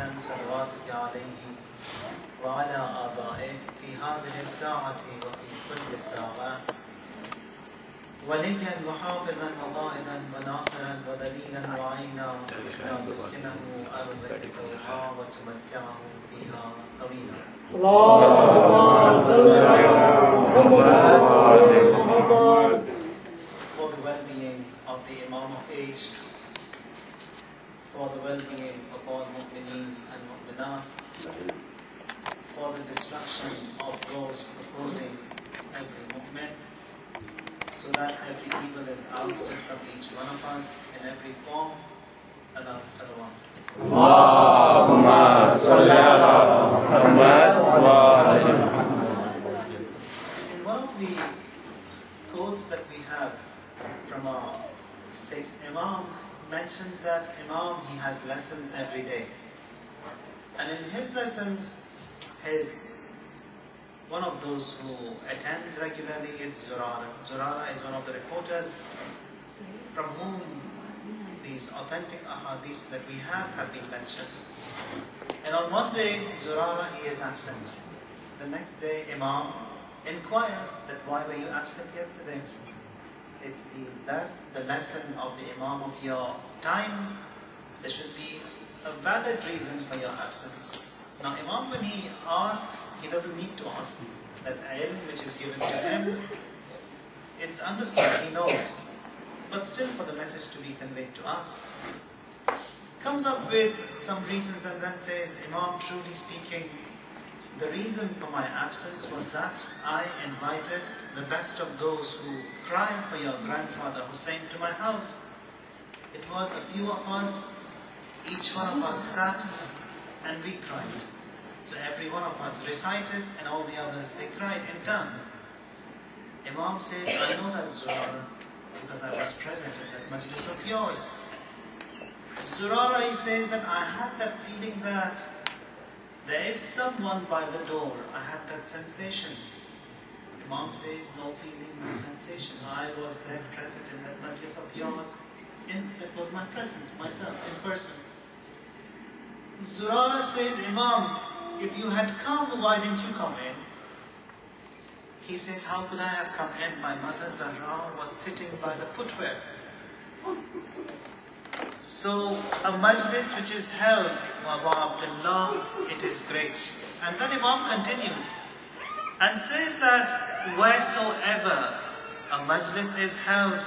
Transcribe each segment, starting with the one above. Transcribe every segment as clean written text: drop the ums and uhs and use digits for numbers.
الحسن صلواتك عليه وعلى آبائه في هذه الساعة وفي كل ساعة وليا وحافظا وقائدا وناصرا ودليلا وعينا حتى تسكنه أرضك طوعا وتمتعه فيها طويلا. اللهم صل على محمد. For the well-being of the Imam of age, for the well-being of all mu'mineen and mu'minat, for the destruction of those opposing every mu'min, so that every evil is ousted from each one of us in every form. Allahu salawat. Allahumma salli ala Muhammad wa ali Muhammad. In one of the quotes that we have from our sixth Imam, mentions that Imam, he has lessons every day. And in his lessons, one of those who attends regularly is Zurara. Zurara is one of the reporters from whom these authentic ahadith that we have been mentioned. And on one day, Zurara, he is absent. The next day, Imam inquires that why were you absent yesterday? That's the lesson of the Imam of your time. There should be a valid reason for your absence. Now Imam, when he asks, he doesn't need to ask. That ilm which is given to him, it's understood, he knows. But still for the message to be conveyed to us, comes up with some reasons and then says, Imam, truly speaking, the reason for my absence was that I invited the best of those who cry for your grandfather Hussein to my house. It was a few of us, each one of us sat and we cried. So every one of us recited and all the others, they cried in turn. Imam says, I know that Zurara because I was present at that majlis of yours. Zurara, he says that I had that feeling that there is someone by the door. I had that sensation. Imam says, no feeling, no sensation. I was there present in that majlis of yours. That was my presence, myself, in person. Zurara says, Imam, if you had come, why didn't you come in? He says, how could I have come in? My mother Zahra was sitting by the footwear. So, a majlis which is held, Abdillah, it is great. And then Imam continues and says that wheresoever a majlis is held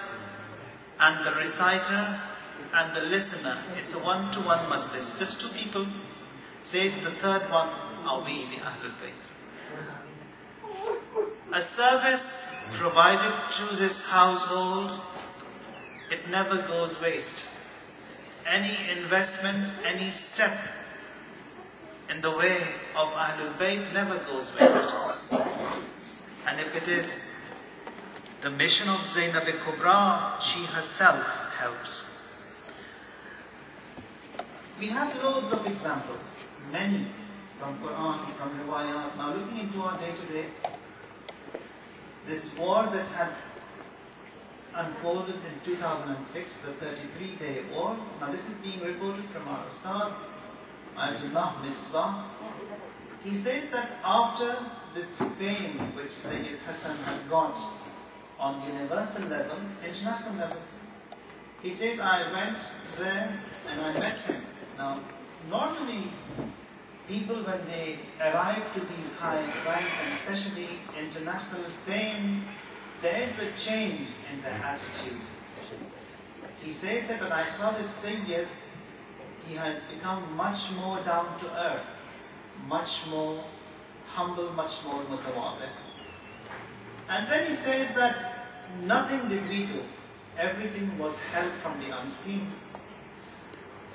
and the reciter and the listener, it's a one-to-one majlis, just two people, says the third one, are we the Ahlul Bayt. A service provided to this household, it never goes waste. Any investment, any step in the way of Ahlul Bayt never goes waste. And if it is the mission of Zainab Kubra, she herself helps. We have loads of examples, many from Quran, from Riwayat. Now looking into our day-to-day, this war that had unfolded in 2006, the 33-day war. Now this is being reported from our Ustad, Majlis Misbah. He says that after this fame which Sayyid Hassan had got on universal levels, international levels, he says, I went there and I met him. Now, normally, people when they arrive to these high ranks, and especially international fame, there is a change in their attitude. He says that when I saw this Sayyid, he has become much more down to earth, much more humble, much more mutawadi. And then he says that nothing did we do. Everything was held from the unseen.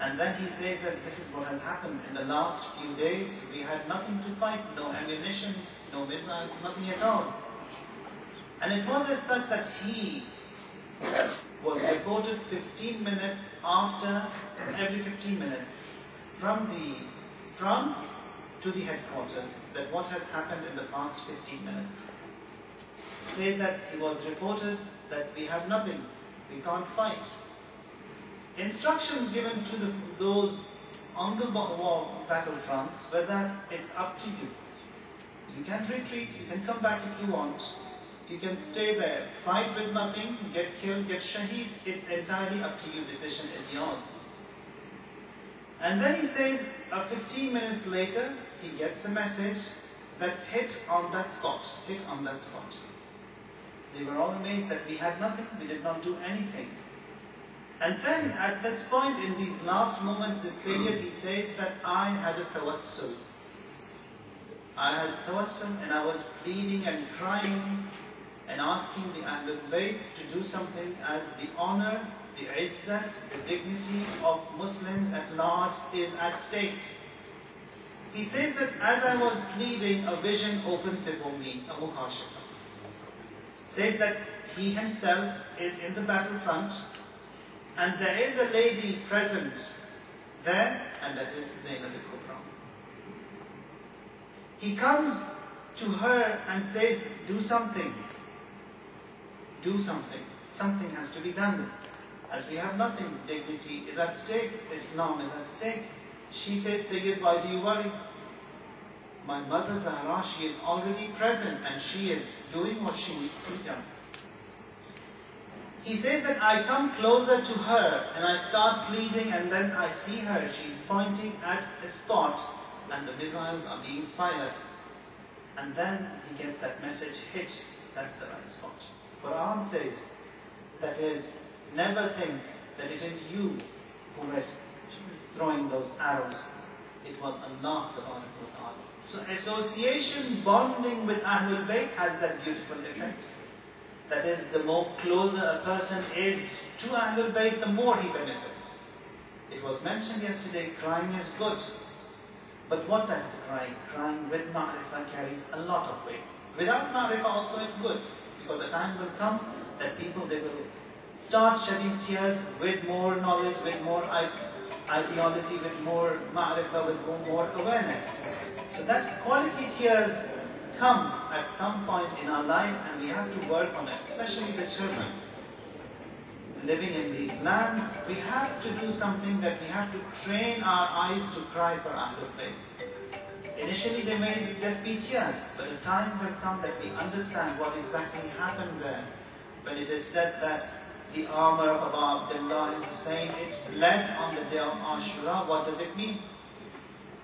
And then he says that this is what has happened in the last few days. We had nothing to fight, no ammunitions, no missiles, nothing at all. And it was as such that he was reported 15 minutes after, every 15 minutes, from the fronts to the headquarters, that what has happened in the past 15 minutes. He says that he was reported that we have nothing, we can't fight. Instructions given to those on the battlefronts where that it's up to you. You can retreat, you can come back if you want. You can stay there, fight with nothing, get killed, get shaheed. It's entirely up to you. Decision is yours. And then he says, 15 minutes later, he gets a message that hit on that spot, hit on that spot. They were all amazed that we had nothing, we did not do anything. And then at this point, in these last moments, the Sayyid, he says that I had a tawassul. I had tawassul and I was pleading and crying and asking the Ahlul Bayt to do something as the honor, the izzat, the dignity of Muslims at large is at stake. He says that as I was pleading, a vision opens before me, a mukashafa. Says that he himself is in the battlefront and there is a lady present there, and that is Zainab al-Kubra. He comes to her and says, do something. Do something. Something has to be done. As we have nothing, dignity is at stake, Islam is at stake. She says, Sayyid, why do you worry? My mother Zahra, she is already present and she is doing what she needs to be done. He says that I come closer to her and I start pleading, and then I see her, she's pointing at a spot and the missiles are being fired. And then he gets that message, hit, that's the right spot. Quran says, that is, never think that it is you who is throwing those arrows. It was Allah the Ta'ala. So association, bonding with Ahlul Bayt has that beautiful effect. That is, the more closer a person is to Ahlul Bayt, the more he benefits. It was mentioned yesterday, crying is good. But what type of crying? Crying with ma'rifah carries a lot of weight. Without ma'rifah also it's good. Because a time will come that people, they will start shedding tears with more knowledge, with more ideology, with more ma'rifah, with more awareness. So that quality tears come at some point in our life and we have to work on it, especially the children. Living in these lands, we have to do something, that we have to train our eyes to cry for Ahlul Bayt. Initially they may just be tears, but a time will come that we understand what exactly happened there. When it is said that the armor of Abdillah and Hussein, it bled on the day of Ashura, what does it mean?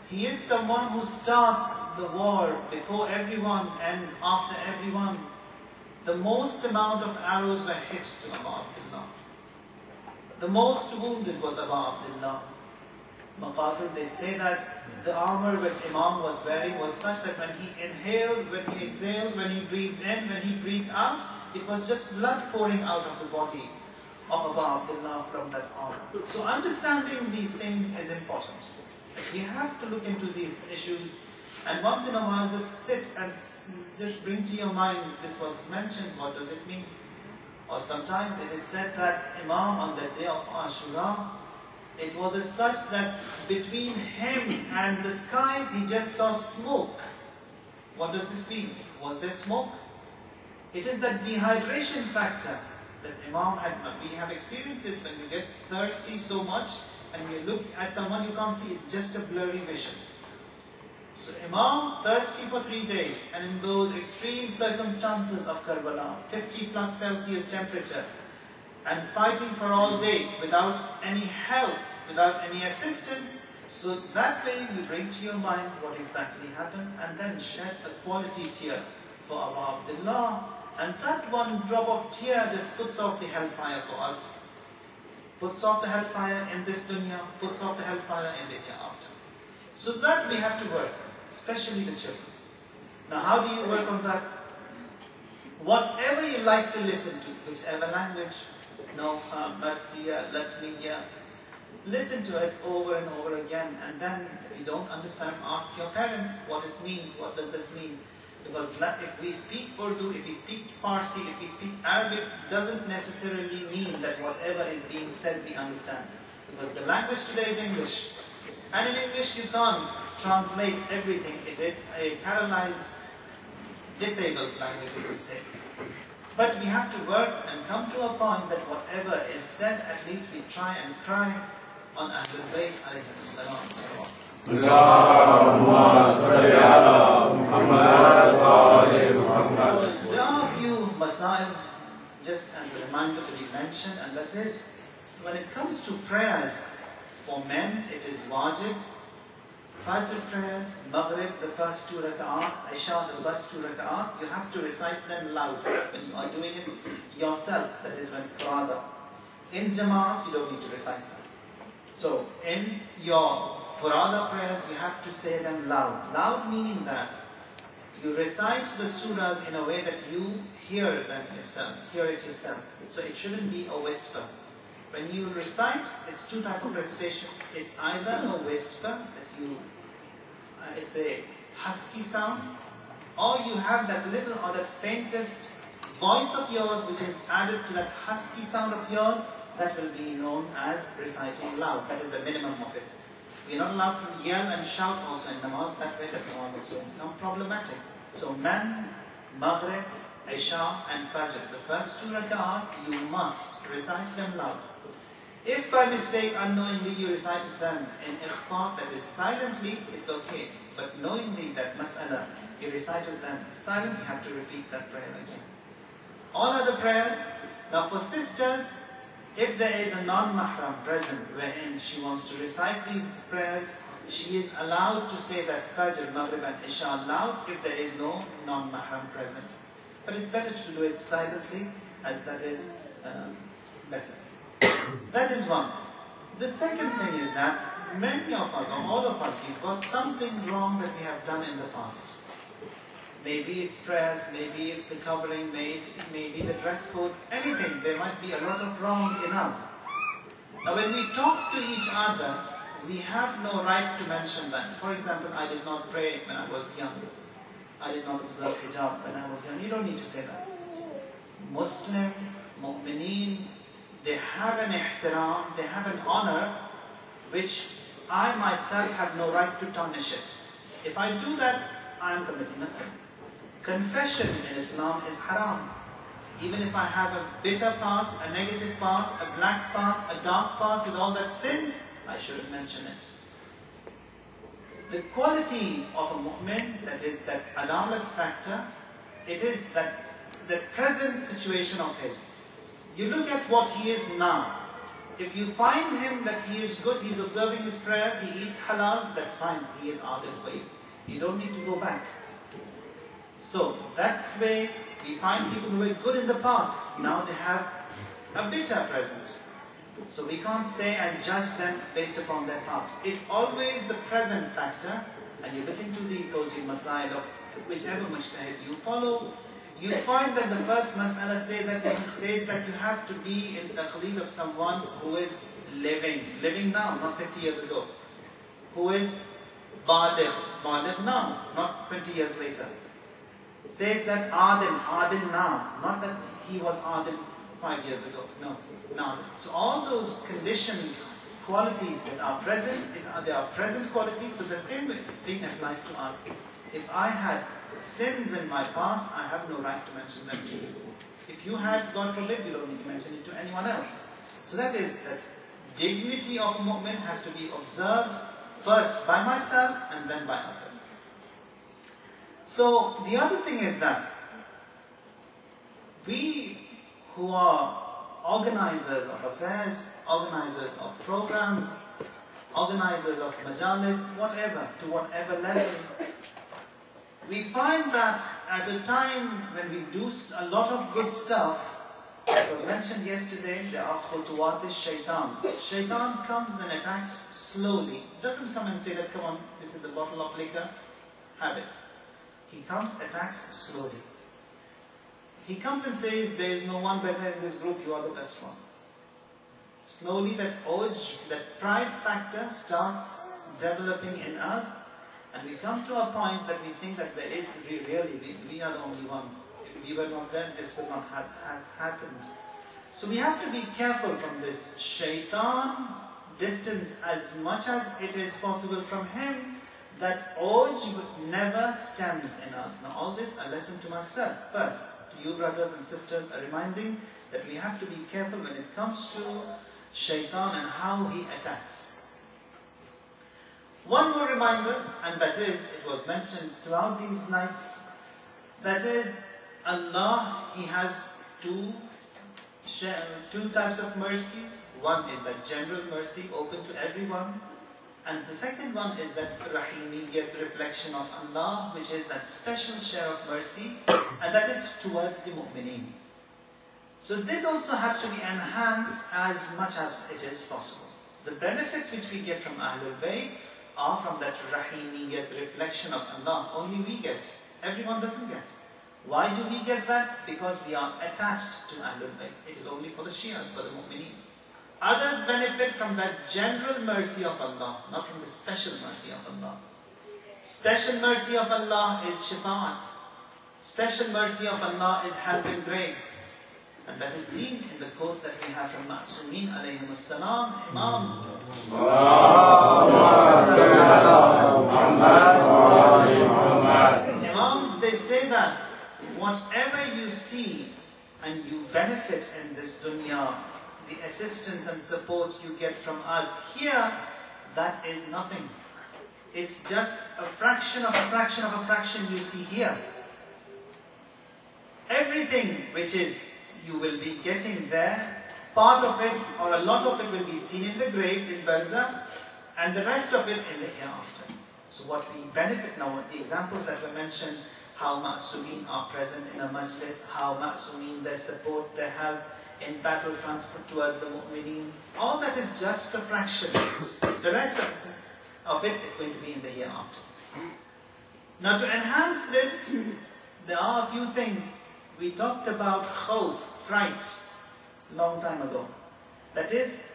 He is someone who starts the war before everyone, ends after everyone. The most amount of arrows were hit to Abu Abdillah. The most wounded was Abu Abdillah. Maqatil, they say that the armor which Imam was wearing was such that when he inhaled, when he exhaled, when he breathed in, when he breathed out, it was just blood pouring out of the body of Abu Abdillah from that armor. So understanding these things is important. We have to look into these issues, and once in a while just sit and just bring to your minds, this was mentioned, what does it mean? Or sometimes it is said that Imam on the day of Ashura, it was as such that between him and the skies he just saw smoke. What does this mean? Was there smoke? It is that dehydration factor that Imam had. We have experienced this when you get thirsty so much and you look at someone you can't see, it's just a blurry vision. So Imam thirsty for 3 days, and in those extreme circumstances of Karbala, 50 plus Celsius temperature, and fighting for all day without any help, without any assistance. So that way you bring to your mind what exactly happened, and then shed a quality tear for Abu Abdillah, and that one drop of tear just puts off the hellfire for us. Puts off the hellfire in this dunya, puts off the hellfire in the hereafter. So that we have to work, especially the children. Now how do you work on that? Whatever you like to listen to, whichever language, Marsiya, Latviya, listen to it over and over again, and then if you don't understand, ask your parents what it means, what does this mean? Because if we speak Urdu, if we speak Farsi, if we speak Arabic, doesn't necessarily mean that whatever is being said we understand. Because the language today is English. And in English you can't translate everything. It is a paralyzed, disabled language, we would say. But we have to work and come to a point that whatever is said, at least we try and cry on Ahlul Bayt alayhi salam. Allahumma salli ala Muhammad wa ali Muhammad. There are a few masail just as a reminder to be mentioned, and that is, when it comes to prayers for men, it is wajib. Fajr prayers, Maghrib, the first 2 rak'at, Isha, the first 2 rak'at, you have to recite them loud when you are doing it yourself, that is when farada. In Jama'at, you don't need to recite them. So, in your farada prayers, you have to say them loud. Loud meaning that you recite the surahs in a way that you hear it yourself. So it shouldn't be a whisper. When you recite, it's 2 types of recitation. It's either a whisper, that you, it's a husky sound, or you have that little or that faintest voice of yours which is added to that husky sound of yours, that will be known as reciting loud. That is the minimum of it. We are not allowed to yell and shout also in namaz, that way that namaz also becomes problematic. So man, Maghrib, Isha and Fajr, the first 2 rak'at, you must recite them loud. If by mistake, unknowingly, you recited them in ikhfa, that is silently, it's okay. But knowingly that mas'ala, you recited them silently, you have to repeat that prayer again. All other prayers, now for sisters, if there is a non-mahram present wherein she wants to recite these prayers, she is allowed to say that Fajr, Maghrib and Isha loud if there is no non-mahram present. But it's better to do it silently, as that is better. That is one. The second thing is that many of us, or all of us, we've got something wrong that we have done in the past. Maybe it's prayers, maybe it's the covering, maybe the dress code, anything. There might be a lot of wrong in us. Now when we talk to each other, we have no right to mention that. For example, I did not pray when I was young. I did not observe hijab when I was young. You don't need to say that. Muslims, mu'mineen, they have an ihtiram, they have an honor, which I myself have no right to tarnish it. If I do that, I am committing a sin. Confession in Islam is haram. Even if I have a bitter past, a negative past, a black past, a dark past with all that sins, I shouldn't mention it. The quality of a mu'min, that is that adalat factor, it is that the present situation of his. You look at what he is now. If you find him that he is good, he is observing his prayers, he eats halal, that's fine, he is adil for you. You don't need to go back. So that way we find people who were good in the past, now they have a bitter present. So we can't say and judge them based upon their past. It's always the present factor, and you look into those masail of whichever mujtahid you follow, you find that the first mas'ala says that you have to be in the taqleed of someone who is living now, not 50 years ago, who is baligh now, not 20 years later. It says that adil now, not that he was adil 5 years ago, no. So all those conditions, qualities that are present, they are present qualities, so the same thing applies to us. If I had sins in my past, I have no right to mention them to you. If you had, God forbid, you don't need to mention it to anyone else. So that is that dignity of mu'min has to be observed first by myself and then by others. So the other thing is that we who are organizers of affairs, organizers of programs, organizers of majalis, whatever, to whatever level, we find that at a time when we do a lot of good stuff, it was mentioned yesterday, there are khutuwat shaitan. Shaitan comes and attacks slowly. Doesn't come and say that, come on, this is the bottle of liquor, have it. He comes, attacks slowly. He comes and says, there is no one better in this group, you are the best one. Slowly that urge, that pride factor starts developing in us, and we come to a point that we think that there is really, we are the only ones. If we were not there, this would not have happened. So we have to be careful from this shaitan, distance as much as it is possible from him. That urge never stems in us. Now all this a lesson to myself first. To you brothers and sisters, a reminding that we have to be careful when it comes to shaitan and how he attacks. One more reminder, and that is, it was mentioned throughout these nights, that is, Allah, He has two types of mercies. One is that general mercy open to everyone, and the second one is that Rahimiyyat reflection of Allah, which is that special share of mercy, and that is towards the mu'mineen. So this also has to be enhanced as much as it is possible. The benefits which we get from Ahlul Bayt are from that Rahimiyyat reflection of Allah. Only we get. Everyone doesn't get. Why do we get that? Because we are attached to Ahlul Bayt. It is only for the Shias, for the mu'mineen. Others benefit from that general mercy of Allah, not from the special mercy of Allah. Special mercy of Allah is shafa'at. Special mercy of Allah is helping graves. And that is seen in the quotes that we have from Ma'sumeen alayhim as-salam, Imams. Imams, they say that whatever you see and you benefit in this dunya, the assistance and support you get from us here, that is nothing. It's just a fraction of a fraction of a fraction you see here. Everything which is you will be getting there, part of it or a lot of it will be seen in the graves in Barzakh, and the rest of it in the hereafter. So what we benefit now, the examples that were mentioned, how Ma'sumeen are present in a Majlis, how Ma'sumeen, their support, their help in battlefronts towards the mu'mineen, all that is just a fraction. The rest of it is going to be in the hereafter. Now to enhance this, there are a few things. We talked about khawf, fright, long time ago. That is,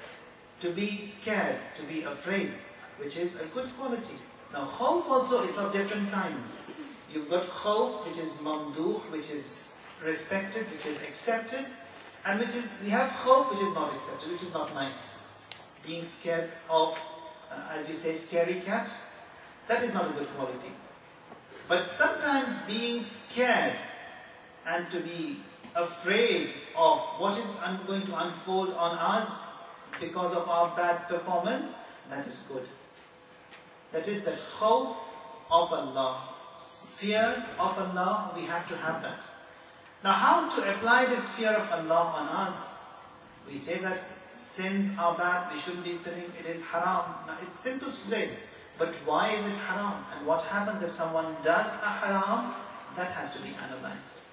to be scared, to be afraid, which is a good quality. Now khawf also is of different kinds. You've got khawf, which is mamduh, which is respected, which is accepted, and we have khawf, which is not accepted, which is not nice. Being scared of, as you say, scary cat, that is not a good quality. But sometimes being scared and to be afraid of what is going to unfold on us because of our bad performance, that is good. That is the khawf of Allah, fear of Allah, we have to have that. Now how to apply this fear of Allah on us? We say that sins are bad, we shouldn't be sinning, it is haram. Now it's simple to say, but why is it haram? And what happens if someone does a haram? That has to be analyzed.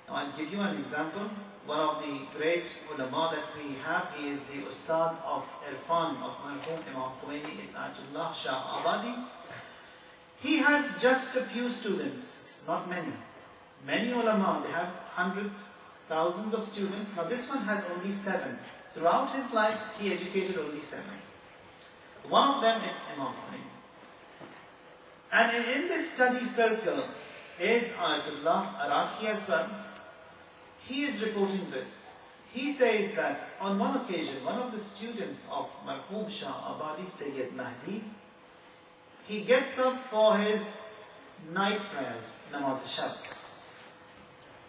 Now I'll give you an example. One of the great ulama that we have, he is the Ustad of Irfan of Marhum Imam Khomeini, it's Ayatollah Shah Abadi. He has just a few students, not many. Many ulama, they have hundreds, thousands of students. Now this one has only 7. Throughout his life, he educated only 7. One of them is Imam Khomeini. And in this study circle is Ayatollah Araki as well. He is reporting this. He says that on one occasion, one of the students of Marhum Shah Abadi, Sayyid Mahdi, he gets up for his night prayers, Namaz Shab.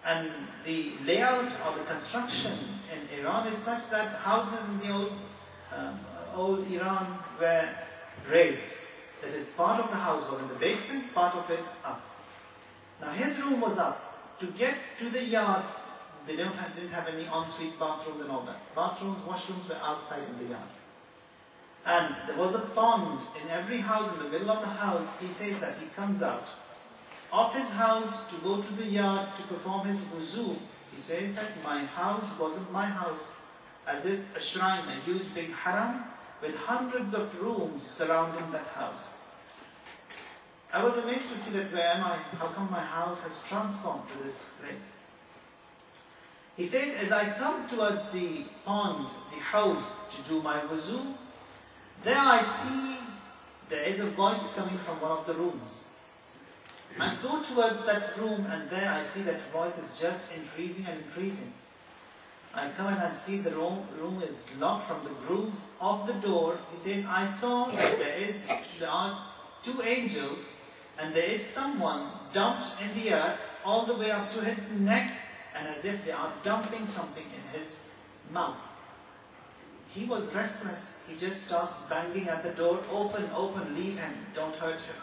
And the layout or the construction in Iran is such that houses in the old Iran were raised. That is, part of the house was in the basement, part of it up. Now his room was up. To get to the yard, they didn't have any ensuite bathrooms and all that. Bathrooms, washrooms were outside in the yard. And there was a pond in every house, in the middle of the house. He says that he comes out of his house to go to the yard to perform his wuzu. He says that my house wasn't my house, as if a shrine, a huge big haram with hundreds of rooms surrounding that house. I was amazed to see that where am I? How come my house has transformed to this place? He says, as I come towards the pond, the house, to do my wuzu, there I see there is a voice coming from one of the rooms. I go towards that room and there I see that voice is just increasing and increasing. I come and I see the room is locked from the grooves of the door. He says, I saw that there are 2 angels and there is someone dumped in the earth all the way up to his neck, and as if they are dumping something in his mouth. He was restless. He just starts banging at the door. Open, open, leave him. Don't hurt him.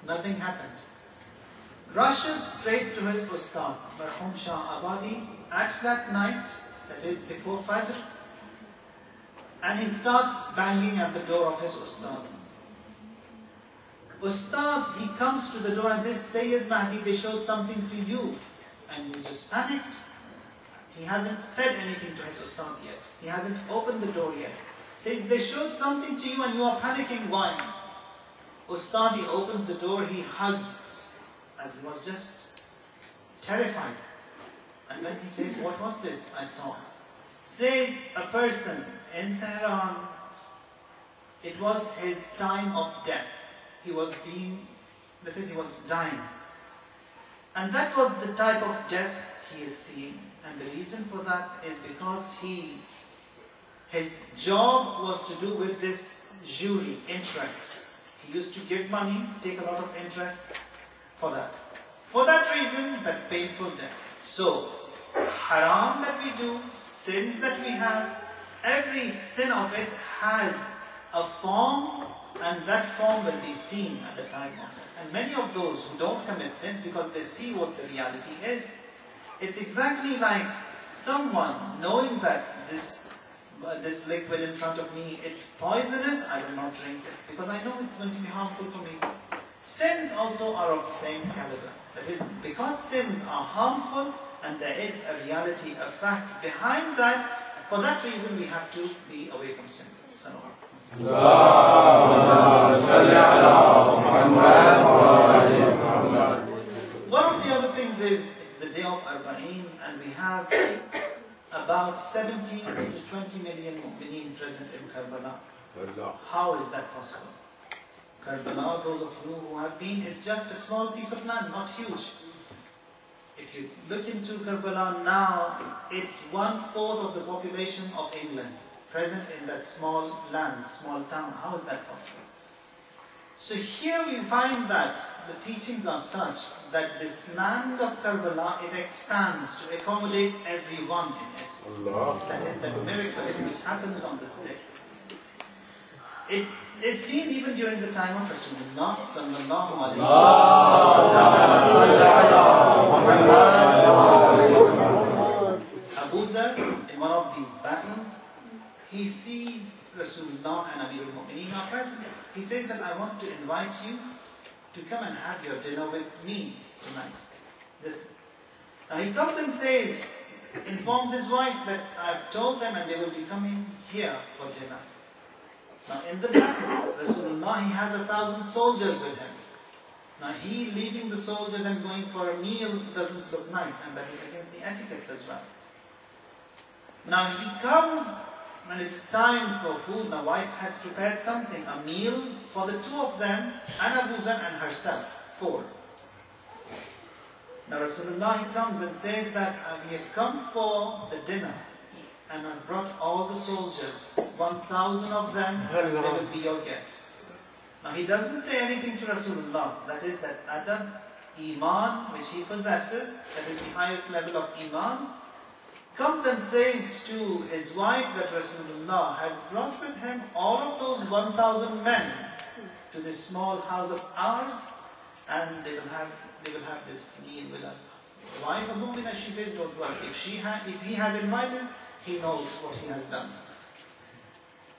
Nothing happened. Rushes straight to his Ustad, Marhum Shah Abadi, at that night, that is before Fajr, and he starts banging at the door of his Ustad. Ustad, he comes to the door and says, Sayyid Mahdi, they showed something to you. And you just panicked. He hasn't said anything to his Ustad yet. He hasn't opened the door yet. Says, they showed something to you and you are panicking. Why? Ustad, he opens the door, he hugs, as he was just terrified. And then he says, what was this I saw? Says a person in Tehran, it was his time of death. He was he was dying. And that was the type of death he is seeing. And the reason for that is because his job was to do with this jury, interest. He used to give money, take a lot of interest for that. For that reason, that painful death. So, haram that we do, sins that we have, every sin of it has a form, and that form will be seen at the time of it. And many of those who don't commit sins because they see what the reality is, it's exactly like someone knowing that this liquid in front of me, it's poisonous, I will not drink it because I know it's going to be harmful for me. Sins also are of the same caliber. That is, because sins are harmful and there is a reality, a fact behind that, for that reason we have to be away from sins. One of the other things is, it's the day of Arbaeen and we have about 17 to 20 million mu'mineen present in Karbala. How is that possible? Karbala, those of you who have been, it's just a small piece of land, not huge. If you look into Karbala now, it's 1/4 of the population of England present in that small land, small town. How is that possible? So here we find that the teachings are such that this land of Karbala, it expands to accommodate everyone in it. That is that miracle which happens on this day. It is seen even during the time of Rasulullah sallallahu alayhi wa sallam. Abu Zar, in one of these battles, he sees Rasulullah and Amirul Mu'mineen are present. He says that I want to invite you to come and have your dinner with me tonight. Now he comes and says, informs his wife that I've told them and they will be coming here for dinner. Now in the battle, Rasulullah, he has 1,000 soldiers with him. Now he leaving the soldiers and going for a meal doesn't look nice, and that is against the etiquettes as well. Now he comes when it is time for food. The wife has prepared something, a meal for the two of them, and Abu Zar and herself, 4. Now Rasulullah, he comes and says that we have come for the dinner and I brought all the soldiers, 1,000 of them, and they will be your guests. Now he doesn't say anything to Rasulullah, that is that adab, iman, which he possesses, that is the highest level of iman, comes and says to his wife that Rasulullah has brought with him all of those 1,000 men to this small house of ours, and they will have this meal with us. The wife of Mu'minah, she says, don't worry. If he has invited, he knows what he has done.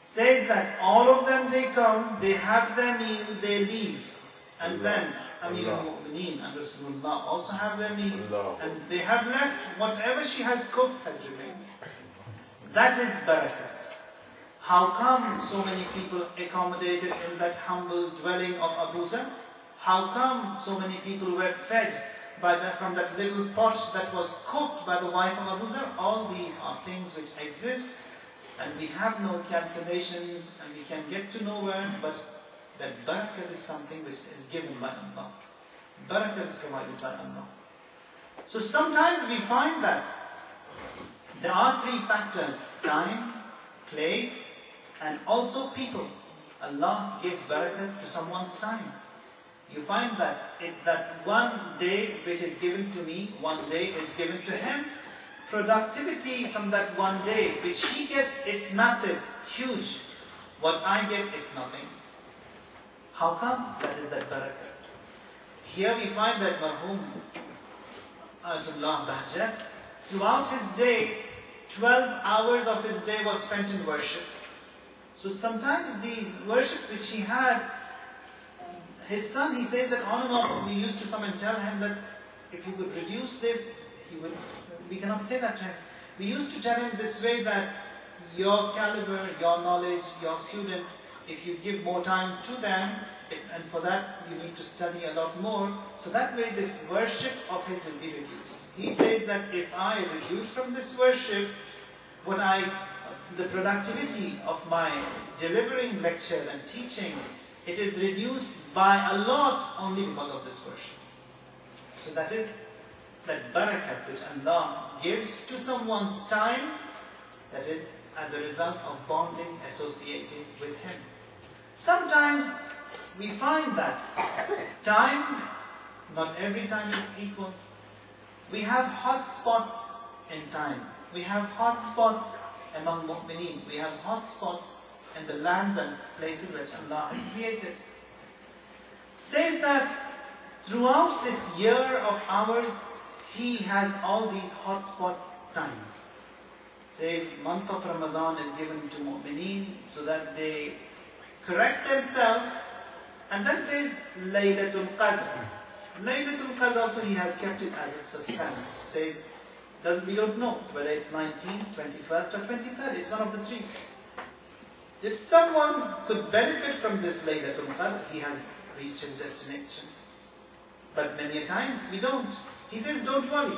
Says that all of them, they come, they have their meal, they leave. And then Amir al-Mu'mineen and Rasulullah also have their meal. And they have left, whatever she has cooked has remained. That is barakat. How come so many people accommodated in that humble dwelling of Abu Zar? How come so many people were fed from that little pot that was cooked by the wife of Abu Zar? All these are things which exist and we have no calculations and we can get to nowhere, but that barakat is something which is given by Allah. Barakat is provided by Allah. So sometimes we find that there are 3 factors: time, place, and also people. Allah gives barakat to someone's time. You find that it's that one day which is given to me, one day is given to him, productivity from that one day, which he gets, it's massive, huge. What I get, it's nothing. How come? That is that barakah. Here we find that Marhum Ayatullah Bahjat, throughout his day, 12 hours of his day was spent in worship. So sometimes these worships which he had, his son, he says that on and off, we used to come and tell him that if he could reduce this, he would. We cannot say that to him. We used to tell him this way that your caliber, your knowledge, your students, if you give more time to them, and for that you need to study a lot more, so that way this worship of his will be reduced. He says that if I reduce from this worship, the productivity of my delivering lectures and teaching, it is reduced by a lot only because of this worship. So that is that barakat which Allah gives to someone's time, that is as a result of bonding, associating with Him. Sometimes we find that time, not every time is equal. We have hot spots in time. We have hot spots among mu'mineen. We have hot spots in the lands and places which Allah has created. Says that throughout this year of ours, He has all these hot spots times. Says month of Ramadan is given to mu'mineen so that they correct themselves. And then says Laylatul Qadr. Laylatul Qadr also He has kept it as a suspense. Says we don't know whether it's 19th, 21st or 23rd. It's one of the three. If someone could benefit from this Laylatul Qadr, he has reached his destination. But many a times we don't. He says, don't worry.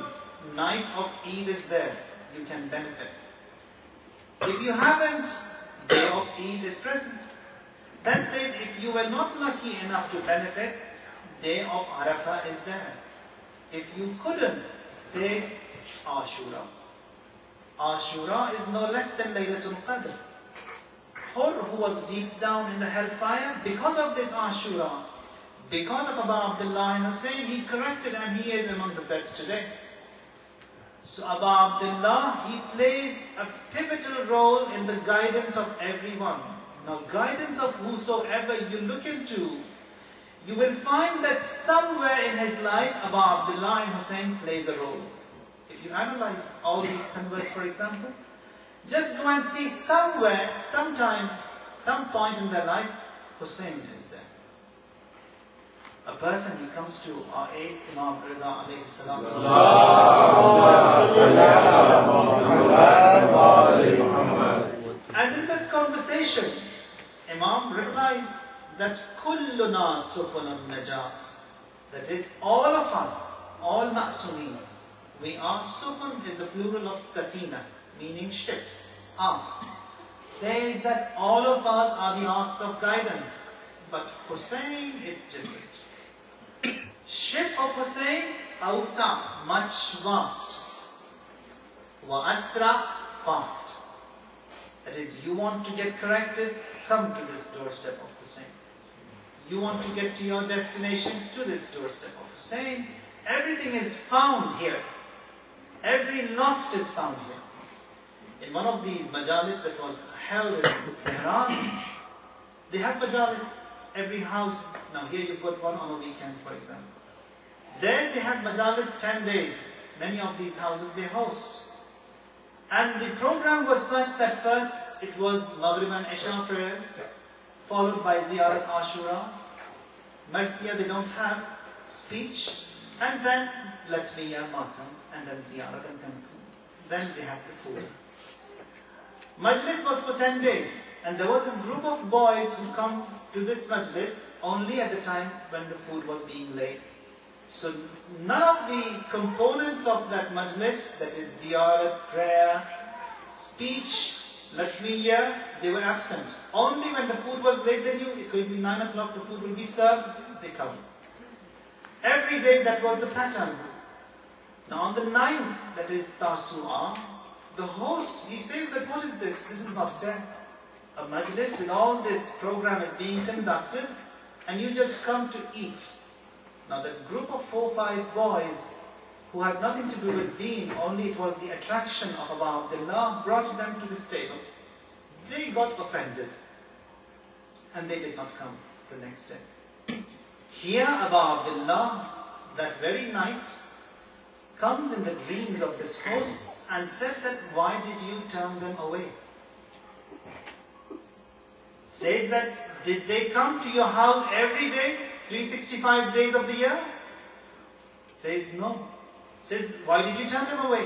Night of Eid is there. You can benefit. If you haven't, day of Eid is present. Then says, if you were not lucky enough to benefit, day of Arafah is there. If you couldn't, says Ashura. Ashura is no less than Laylatul Qadr. Hur, who was deep down in the hellfire, because of this Ashura, because of Abdillah and Hussein, he corrected and he is among the best today. So Abdillah, he plays a pivotal role in the guidance of everyone. Now guidance of whosoever you look into, you will find that somewhere in his life, Abdillah and Hussein plays a role. If you analyze all these converts, for example, just go and see somewhere, sometime, some point in their life, Hussein is there. A person, he comes to our age, Imam Riza alayhi salam. And in that conversation, Imam replies that kulluna sufunun najat. That is, all of us, all ma'sumin, we are, sufun is the plural of safina, meaning ships, arks. Says that all of us are the arks of guidance. But Hussein, it's different. Ship of Hussein, awsa, much vast. Wa asra, fast. That is, you want to get corrected, come to this doorstep of Hussein. You want to get to your destination, to this doorstep of Hussein. Everything is found here. Every lost is found here. In one of these majalis that was held in Tehran, they have majalis every house. Now here you've got one on a weekend, for example. There they have majalis 10 days. Many of these houses they host. And the program was such that first it was Maghrib and Isha prayers, followed by Ziyarat Ashura. Marsiya they don't have, speech, and then Latmiya, Matam, and then Ziyarat and conclude. Then they have the food. Majlis was for 10 days, and there was a group of boys who come to this Majlis only at the time when the food was being laid. So none of the components of that Majlis, that is Ziyarat, prayer, speech, Latmiya, they were absent. Only when the food was laid, they knew it's going to be 9 o'clock, the food will be served, they come. Every day that was the pattern. Now on the 9th, that is Tasu'a, the host, he says that what is this? This is not fair. A Majlis with all this program is being conducted and you just come to eat. Now that group of 4 or 5 boys, who had nothing to do with deen, only it was the attraction of Abu Abdillah, brought them to this table. They got offended and they did not come the next day. Here Abu Abdillah, that very night, comes in the dreams of this host and said that, why did you turn them away? Says that, did they come to your house every day, 365 days of the year? Says no. Says, why did you turn them away?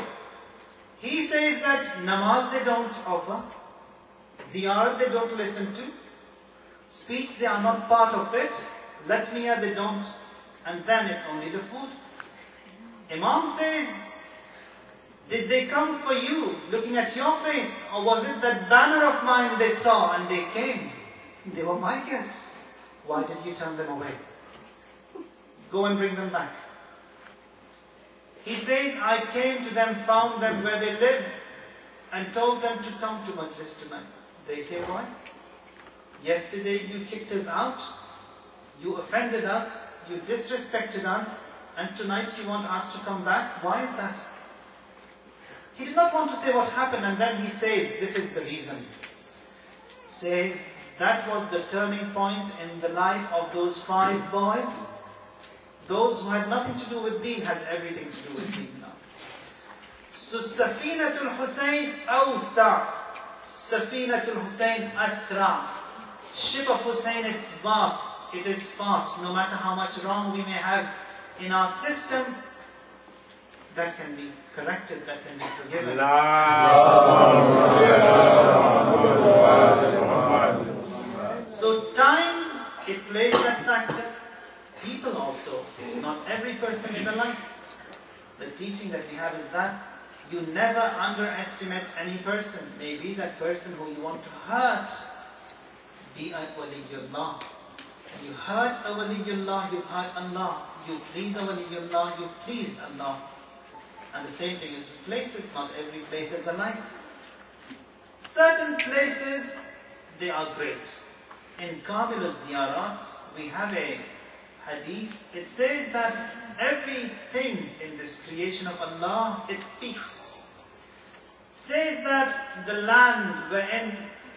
He says that namaz they don't offer, ziyarat they don't listen to, speech they are not part of it, latmiya they don't, and then it's only the food. Imam says, did they come for you, looking at your face, or was it that banner of mine they saw and they came? They were my guests. Why did you turn them away? Go and bring them back. He says, I came to them, found them where they live, and told them to come to Majlis tonight. They say, why? Yesterday you kicked us out, you offended us, you disrespected us, and tonight you want us to come back. Why is that? He did not want to say what happened, and then he says, this is the reason. Says, that was the turning point in the life of those 5 boys. Those who had nothing to do with deen has everything to do with deen now. So Safinatul Hussein awsa, Safinatul Hussein asra. Ship of Hussein, it's vast, it is fast. No matter how much wrong we may have in our system, that can be corrected, that can be forgiven. So time, it plays that factor. People also, not every person is alike. The teaching that we have is that you never underestimate any person. Maybe that person who you want to hurt, be a waliyullah. You hurt a waliyullah, you've hurt Allah. You please a waliyullah, you please Allah. And the same thing is with places. Not every place is alike. Certain places, they are great. In Kamil al-Ziyarat, we have a hadith. It says that everything in this creation of Allah, it speaks. It says that the land wherein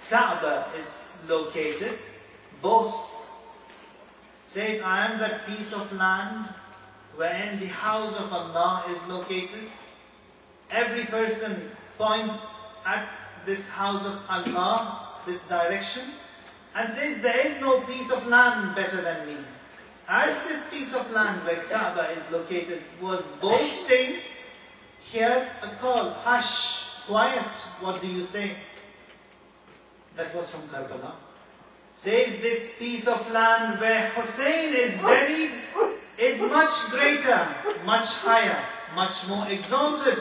Kaaba is located boasts. It says, I am that piece of land wherein the house of Allah is located. Every person points at this house of Allah, this direction, and says, there is no piece of land better than me. As this piece of land where Kaaba is located was boasting, here's a call, hush, quiet, what do you say? That was from Karbala. Says this piece of land where Hussein is buried is much greater, much higher, much more exalted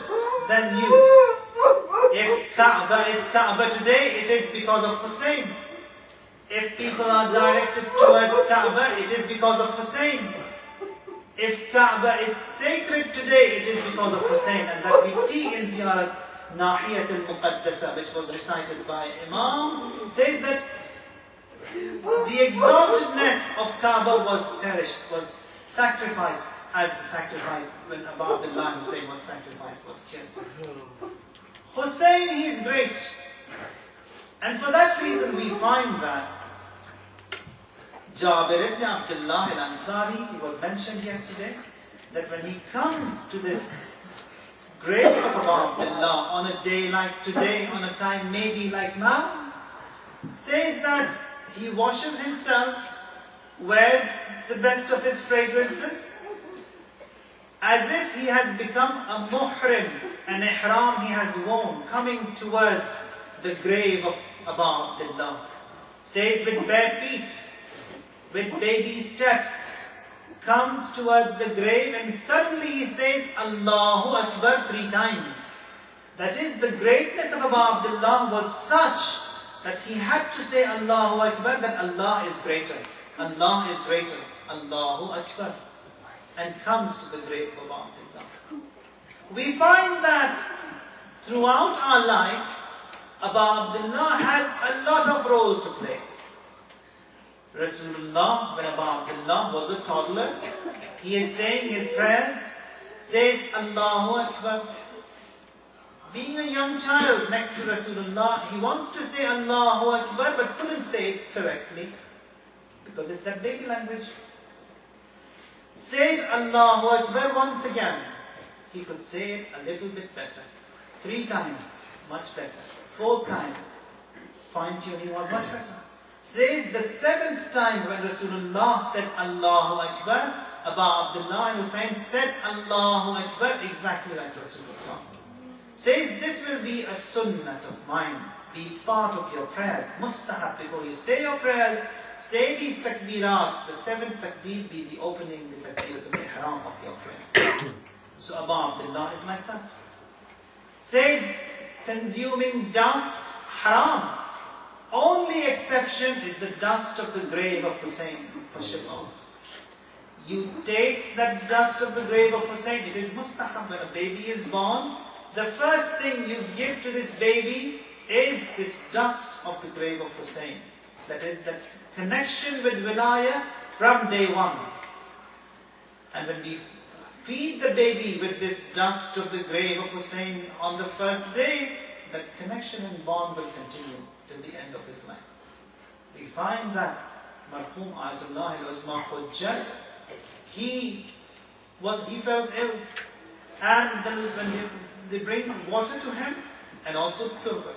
than you. If Kaaba is Kaaba today, it is because of Hussein. If people are directed towards Kaaba, it is because of Hussein. If Kaaba is sacred today, it is because of Hussein. And that we see in Ziyarat Nahiyat al-Muqaddasa, which was recited by Imam, says that the exaltedness of Kaaba was perished, was sacrificed, as the sacrifice when Abu Abdillah Hussein was sacrificed, was killed. Hussein, he is great. And for that reason we find that Jabir ibn Abdullah al-Ansari, he was mentioned yesterday, that when he comes to this grave of Abu Abdullah on a day like today, on a time maybe like now, says that he washes himself, wears the best of his fragrances, as if he has become a muhrim, an ihram he has worn, coming towards the grave of Abu Abdullah. Says with bare feet, with baby steps, comes towards the grave, and suddenly he says Allahu Akbar 3 times. That is, the greatness of Abu Abdullah was such that he had to say Allahu Akbar, that Allah is greater. Allah is greater. Allahu Akbar. And comes to the grave of Abu Abdullah. We find that throughout our life, Abu Abdullah has a lot of role to play. Rasulullah, when Abu Abdullah was a toddler, he is saying his prayers, says Allahu Akbar. Being a young child next to Rasulullah, he wants to say Allahu Akbar but couldn't say it correctly because it's that baby language. Says Allahu Akbar once again. He could say it a little bit better. 3 times, much better. 4th time, fine-tuning was much better. Says the 7th time when Rasulullah said Allahu Akbar, Abu Abdillah and Hussein said Allahu Akbar exactly like Rasulullah. Says this will be a sunnat of mine, be part of your prayers. Mustahab, before you say your prayers, say these takbirat. The 7th takbir be the opening, the takbiratul ihram of your prayers. So Abu Abdillah is like that. Says consuming dust, haram. Only exception is the dust of the grave of Hussein for shifa. You taste that dust of the grave of Hussein. It is mustahab. When a baby is born, the first thing you give to this baby is this dust of the grave of Hussein. That is the connection with wilayah from day one. And when we feed the baby with this dust of the grave of Hussein on the first day, that connection and bond will continue till the end of his life. We find that Marhum Ayatullah al-Uzma Hujjat, he felt ill, and then when they bring water to him and also turba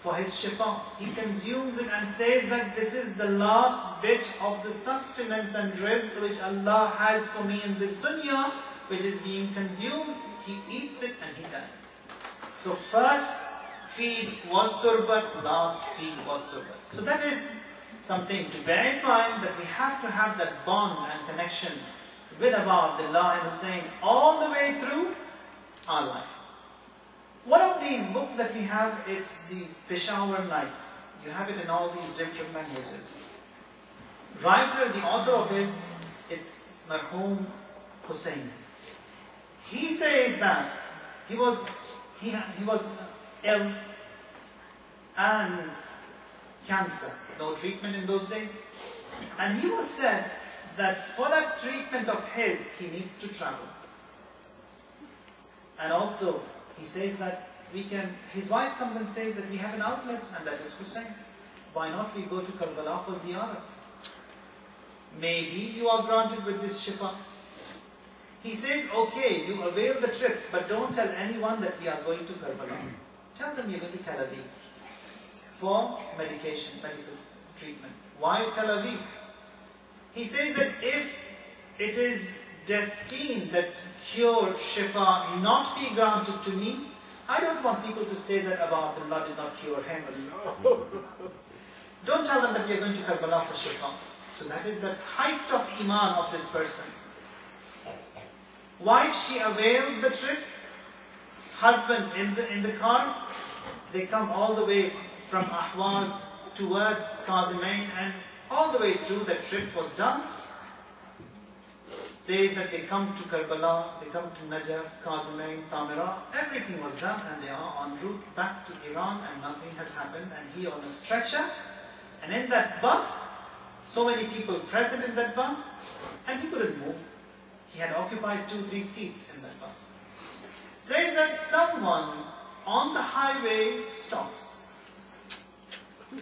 for his shifa, he consumes it and says that this is the last bit of the sustenance and rizq which Allah has for me in this dunya, which is being consumed. He eats it and he dies. So first feed was turbat, last feed was turbat. So that is something to bear in mind, that we have to have that bond and connection with Abu Abdillah and Hussein all the way through our life. One of these books that we have is these Peshawar Nights. You have it in all these different languages. Writer, the author of it, it's Marhum Hussein. He says that he was ill and cancer, no treatment in those days. And he was said that for that treatment of his, he needs to travel. And also, he says that his wife comes and says that we have an outlet, and that is Hussein. Why not we go to Karbala for ziyarat? Maybe you are granted with this shifa. He says, okay, you avail the trip, but don't tell anyone that we are going to Karbala. Tell them you're going to Tel Aviv for medical treatment. Why Tel Aviv? He says that if it is destined that cure, shifa, not be granted to me, I don't want people to say that Abu Abdullah did not cure him. Don't tell them that we are going to Karbala for shifa. So that is the height of iman of this person. Wife, she avails the trip. Husband in the car. They come all the way from Ahwaz towards Qazimain, and all the way through the trip was done. Says that they come to Karbala, they come to Najaf, Qazimain, Samira, everything was done, and they are en route back to Iran, and nothing has happened, and he on a stretcher, and in that bus, so many people present in that bus, and he couldn't move. He had occupied 2-3 seats in that bus. Says that someone on the highway stops.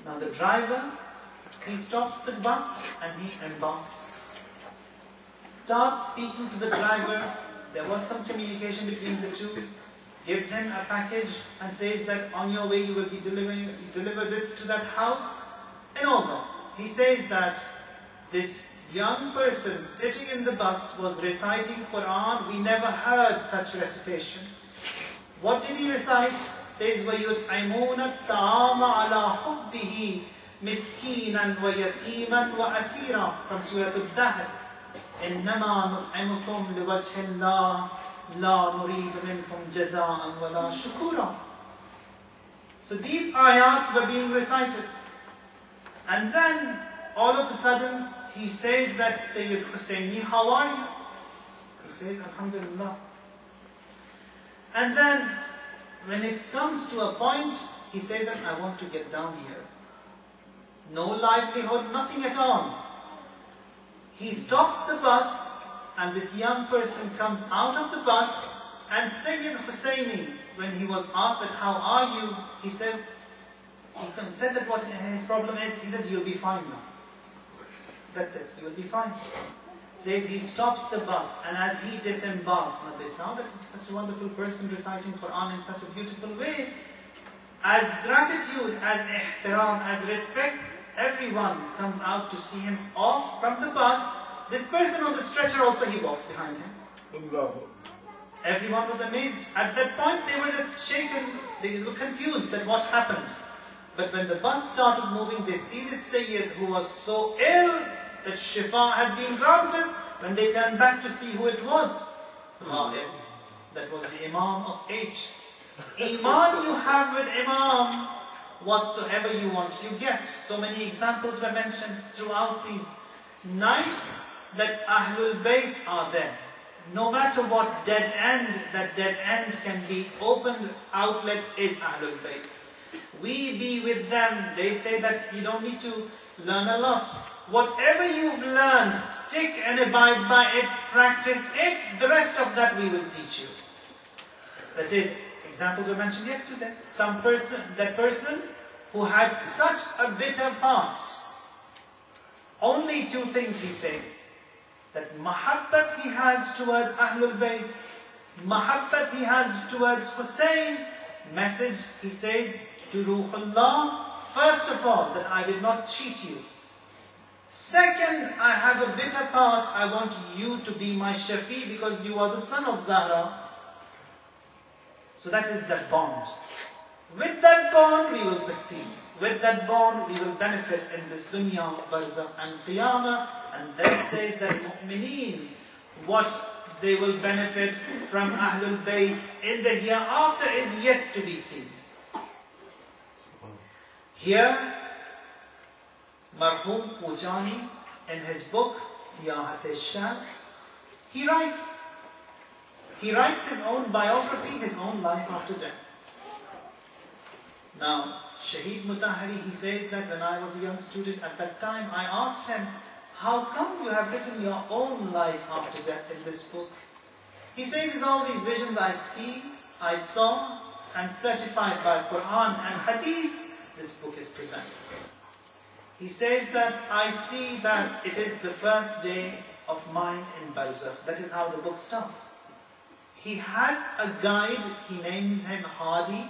Now the driver, he stops the bus and he embarks. Starts speaking to the driver. There was some communication between the two. Gives him a package and says that on your way you will be deliver this to that house and all that. He says that this young person sitting in the bus was reciting Quran. We never heard such recitation. What did he recite? Says وَيُطْعِمُونَ الطَّعَامَ عَلَى حُبِّهِ مِسْكِينًا وَيَتِيمًا وَأَسِيرًا from Surah Al-Dahr. إِنَّمَا نُطْعِمُكُمْ لِوَجْهِ اللَّهِ لَا نُرِيدُ مِنْكُمْ جَزَاءً وَلَا شُكُورًا. So these ayat were being recited. And then all of a sudden he says that Sayyid Husseini, how are you? He says, Alhamdulillah. And then when it comes to a point, he says that I want to get down here. No livelihood, nothing at all. He stops the bus and this young person comes out of the bus, and Sayyid Husseini, when he was asked that how are you, he said that what his problem is, he says you'll be fine now. That's it, you'll be fine. Says he stops the bus, and as he disembarked, now they saw that it's such a wonderful person reciting Quran in such a beautiful way. As gratitude, as ihtiram, as respect, everyone comes out to see him off from the bus. This person on the stretcher also, he walks behind him. Everyone was amazed. At that point they were just shaken, they were confused that what happened. But when the bus started moving, they see this Sayyid who was so ill that Shifa has been granted. When they turned back to see who it was, Ghaib, that was the Imam of age. Iman you have with Imam, whatsoever you want you get. So many examples were mentioned throughout these nights that Ahlul Bayt are there. No matter what dead end, that dead end can be opened outlet is Ahlul Bayt. We be with them. They say that you don't need to learn a lot. Whatever you've learned, stick and abide by it, practice it. The rest of that we will teach you. That is, examples were mentioned yesterday. That person who had such a bitter past. Only two things he says. That mahabbat he has towards Ahlul Bayt, mahabbat he has towards Hussein. Message he says to Ruhullah, first of all, that I did not cheat you. Second, I have a bitter past, I want you to be my Shafi because you are the son of Zahra. So that is that bond. With that bond we will succeed. With that bond we will benefit in this dunya, barzakh and qiyamah. And then says that mu'mineen, what they will benefit from Ahlul Bayt in the hereafter is yet to be seen. Here, Marhum Pujani, in his book, Siyahat-e-Shah, he writes his own biography, his own life after death. Now, Shaheed Mutahari, he says that when I was a young student at that time, I asked him, how come you have written your own life after death in this book? He says, it's all these visions I saw, and certified by Quran and Hadith, this book is presented. He says that I see that it is the first day of mine in Barzakh. That is how the book starts. He has a guide, he names him Hadi,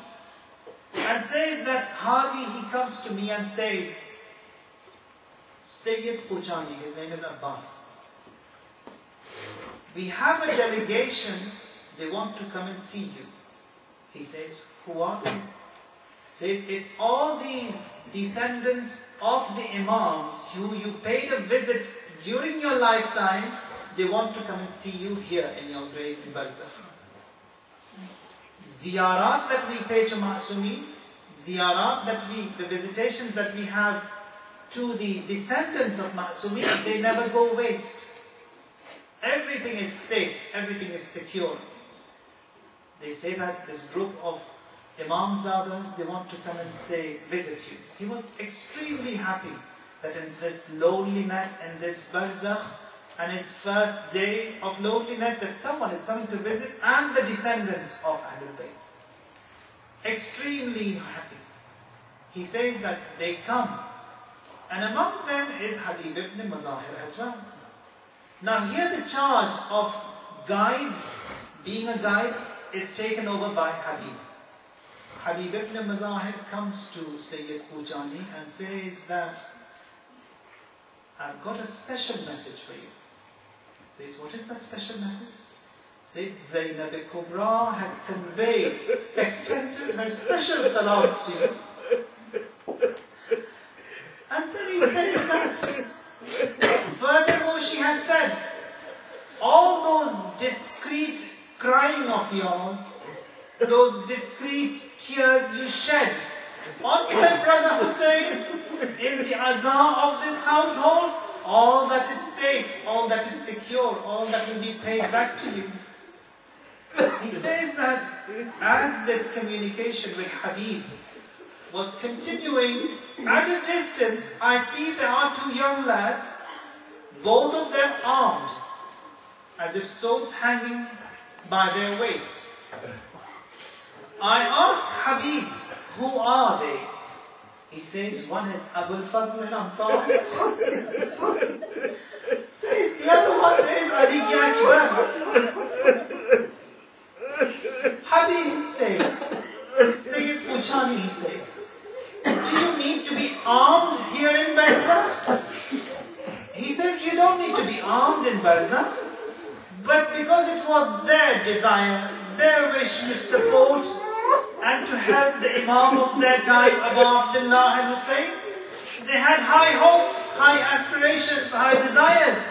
and says that Hadi, he comes to me and says, Sayyid Pujani, his name is Abbas. We have a delegation, they want to come and see you. He says, who are they? Says, it's all these descendants of the Imams who you paid a visit during your lifetime. They want to come and see you here in your grave in Barzakh. Ziyarat that we pay to Ma'sumi, ziyarat that the visitations that we have to the descendants of Ma'sumi, they never go waste. Everything is safe, everything is secure. They say that this group of Imam Zadas, they want to come and say, visit you. He was extremely happy that in this loneliness, in this Barzakh, and his first day of loneliness, that someone is coming to visit, and the descendants of Ahlul Bayt. Extremely happy. He says that they come. And among them is Habib ibn Mazahir as well. Now here the charge of guide, being a guide, is taken over by Habib. Habib ibn Mazahir comes to Sayyid Pujani and says that, I've got a special message for you. Says, what is that special message? Says, Zainab Kubra has conveyed, extended her special salams to you. And then he says that, furthermore she has said, all those discreet crying of yours, those discreet tears you shed on my brother Hussein in the azar of this household, all that is safe, all that is secure, all that will be paid back to you. He says that as this communication with Habib was continuing, at a distance, I see there are two young lads, both of them armed. as if swords hanging by their waist. I ask Habib, who are they? He says, one is Abul Fadl al-Abbas. Says, the other one is Ali Akbar. Habib says, Sayyid Puchani says, do you need to be armed here in Barzakh? He says, you don't need to be armed in Barzakh, but because it was their desire, their wish to support and to help the Imam of their time, Abu Abdillah and Hussein, they had high hopes, high aspirations, high desires,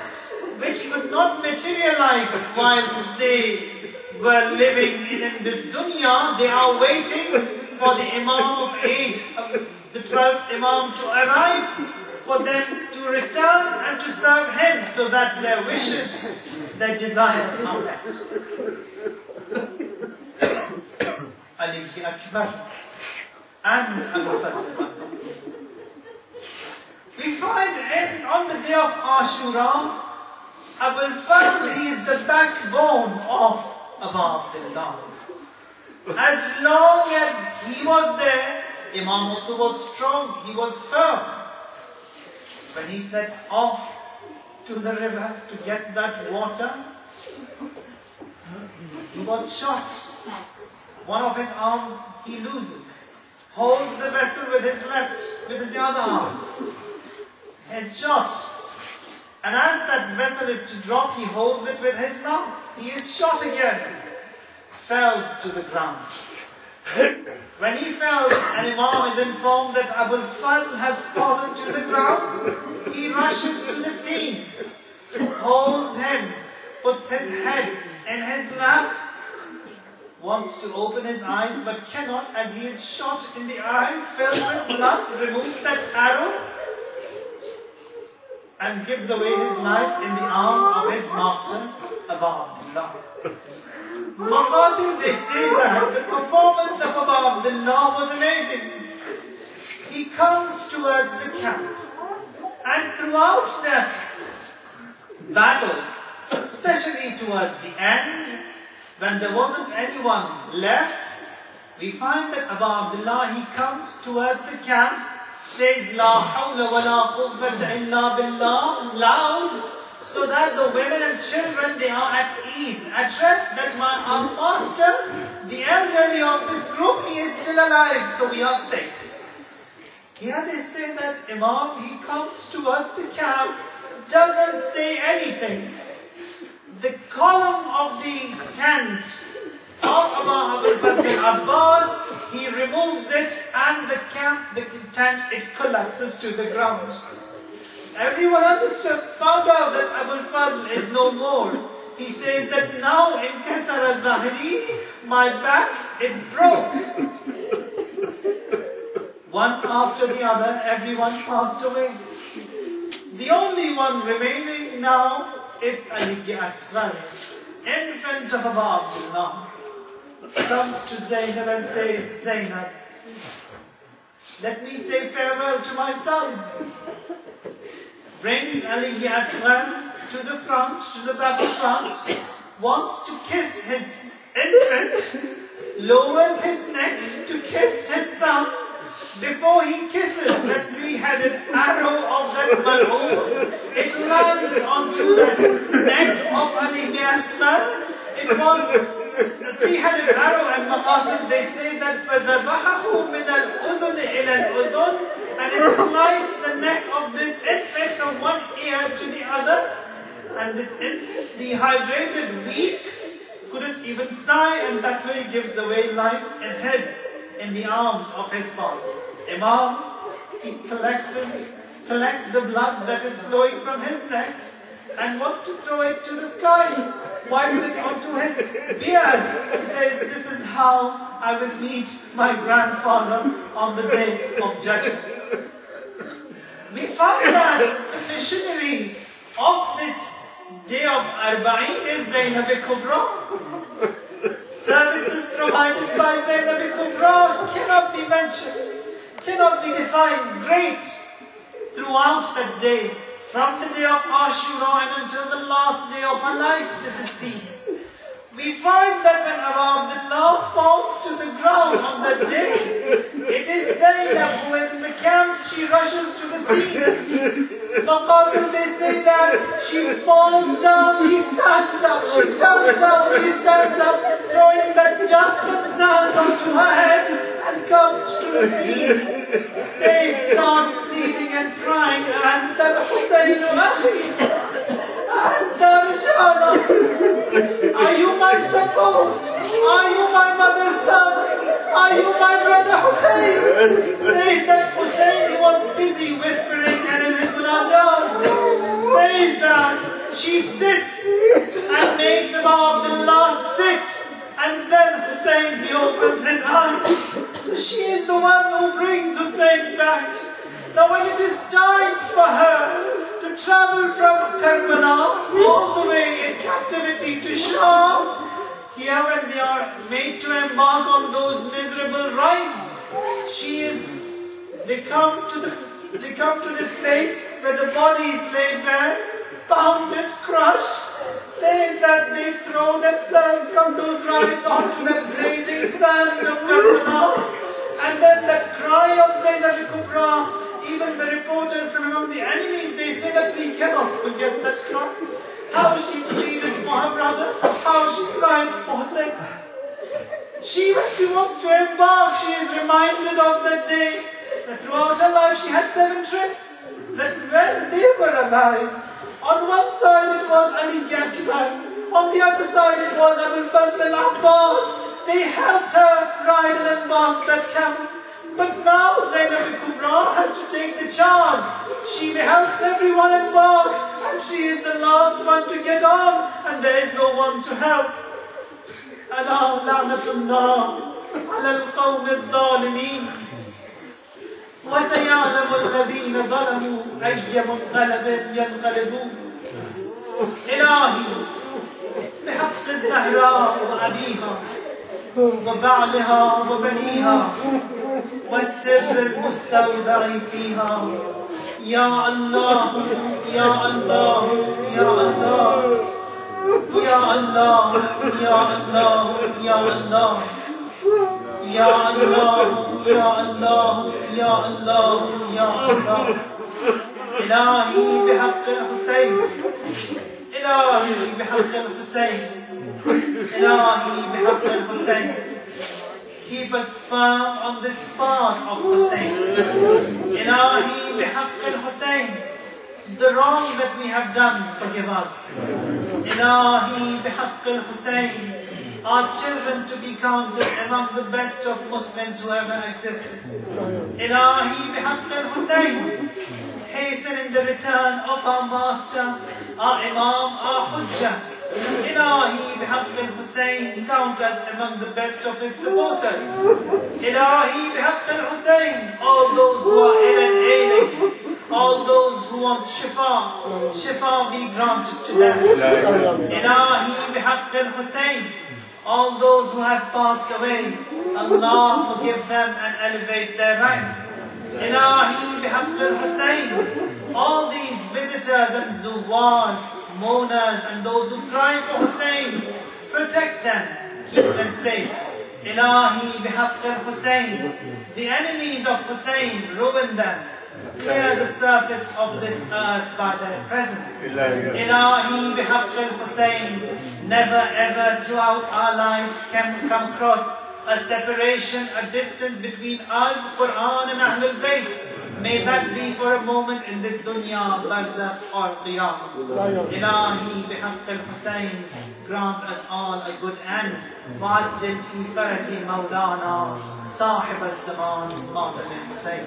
which could not materialize whilst they were living in this dunya. They are waiting for the Imam of age, the 12th Imam, to arrive, for them to return and to serve him, so that their wishes, their desires are met. Ali Akbar and Abu Fazl al-Abbas. We find on the day of Ashura, Abu Fazl, he is the backbone of Abu Abdillah. As long as he was there, Imam also was strong, he was firm. When he sets off to the river to get that water, he was shot. One of his arms he loses, holds the vessel with his other arm. He is shot. And as that vessel is to drop, he holds it with his mouth. He is shot again. Falls to the ground. When he falls, and Imam is informed that Abul Fazl has fallen to the ground, he rushes to the scene, holds him, puts his head in his lap, wants to open his eyes but cannot, as he is shot in the eye, filled with blood, removes that arrow and gives away his life in the arms of his master, Abu Abdillah. Maqatil, they say that the performance of Abu Abdillah was amazing. He comes towards the camp, and throughout that battle, especially towards the end, when there wasn't anyone left, we find that Abu Abdillah, he comes towards the camps, says La hawla wa la quwwata illa billah loud, so that the women and children, they are at ease, at rest, that our master, the elderly of this group, he is still alive, so we are safe. Here they say that Imam, he comes towards the camp, doesn't say anything. The column of the tent of Abu Fazl al-Abbas, he removes it, and the tent, it collapses to the ground. Everyone understood, found out that Abu Fazl is no more. He says that now in Kasar al-Zahri, my back, it broke. One after the other, everyone passed away. The only one remaining now, it's Ali Asghar, infant of Abu Abdillah, comes to Zainab and says, Zainab, let me say farewell to my son. Brings Ali Asghar to the front, to the battlefront, wants to kiss his infant, lowers his neck to kiss his son. Before he kisses that three-headed arrow of that mal'oon, it lands onto the neck of Ali Asghar. It was a three-headed arrow, and Maqatil, they say that فَذَبَحَهُ مِنَ الْأُذُنِ إِلَى الْأُذُنِ, and it sliced the neck of this infant from one ear to the other, and this infant, dehydrated, weak, couldn't even sigh, and that way gives away life in the arms of his father. Imam, he collects the blood that is flowing from his neck and wants to throw it to the skies, wipes it onto his beard and says, this is how I will meet my grandfather on the day of judgment. We find that the missionary of this day of Arbaeen is Zainab Kubra. Services provided by Zainab Kubra cannot be mentioned, cannot be defined. Great throughout that day. From the day of Ashura and until the last day of her life, this is seen. We find that when Abdillah falls to the ground on that day, it is Zainab who is in the camp, she rushes to the scene. They say that she falls down, she stands up, she falls down, she stands up, throwing that dust and sand onto her head and comes to the scene. Say, starts bleeding and crying, and then Hussein are you my support? Are you my mother's son? Are you my brother Hussein? Says that Hussein, he was busy whispering and in his munajat. Says that she sits and makes Abdillah sit, and then Hussein, he opens his eyes. So she is the one who brings Hussein back. Now when it is time for her to travel from Karbala all the way in captivity to Sham, here when they are made to embark on those miserable rides, they come to this place where the body is laid bare, pounded, crushed. Says that they throw themselves from those rides onto that blazing sand of Karbala, and then that cry of Zainab Kubra. Even the reporters from among the enemies, they say that we cannot forget that cry. How she pleaded for her brother, how she cried for Hussein. When she wants to embark, she is reminded of that day, that throughout her life she had 7 trips, that when they were alive, on one side it was Ali Akbar, on the other side it was Abul Fazl al-Abbas. They helped her ride and embark that camel. But now Zainab Kubra has to take the charge. She helps everyone embark, and she is the last one to get on, and there is no one to help. Ala la'natullah ala al-qawm al-zalimin. Wa sayalamu alladhina zalamu ayya munqalabin yanqalibun. Ilahi bihaqq az-Zahra wa abiha wa ba'liha wa baniha والسر المستودع فيها يا الله يا الله يا الله يا الله يا الله يا الله يا الله يا الله يا الله يا الله إلهي بحق الحسين إلهي بحق الحسين إلهي بحق الحسين. Keep us firm on this path of Hussein. Ilahi bihaqq al-Hussein. The wrong that we have done, forgive us. Ilahi bihaqq al-Hussein. Our children to be counted among the best of Muslims who ever existed. Ilahi bihaqq al-Hussein. Hasten in the return of our master, our Imam, our Hujjah. Ilahi bihaqq al-Hussein, count us among the best of his supporters. Ilahi bihaqq al-Hussein, all those who are ill and ailing, all those who want shifa be granted to them. Ilahi bihaqq al-Hussein, all those who have passed away, Allah forgive them and elevate their ranks. Ilahi bihaqq al-Hussein, all these visitors and zuwars, mourners and those who cry for Hussein, protect them, keep them safe. Ilahi bihaqq al-Hussein, the enemies of Hussein, ruin them, clear the surface of this earth by their presence. Ilahi bihaqq al-Hussein, never ever throughout our life can come across a separation, a distance between us, Quran and Ahlul Bayt. May that be for a moment in this dunya, barzakh or qiyamah. Ilahi bihaqq al-Hussein, grant us all a good end. Wa'ajjil fi faraji Mawlana, sahib al-zaman, Matam al-Hussein.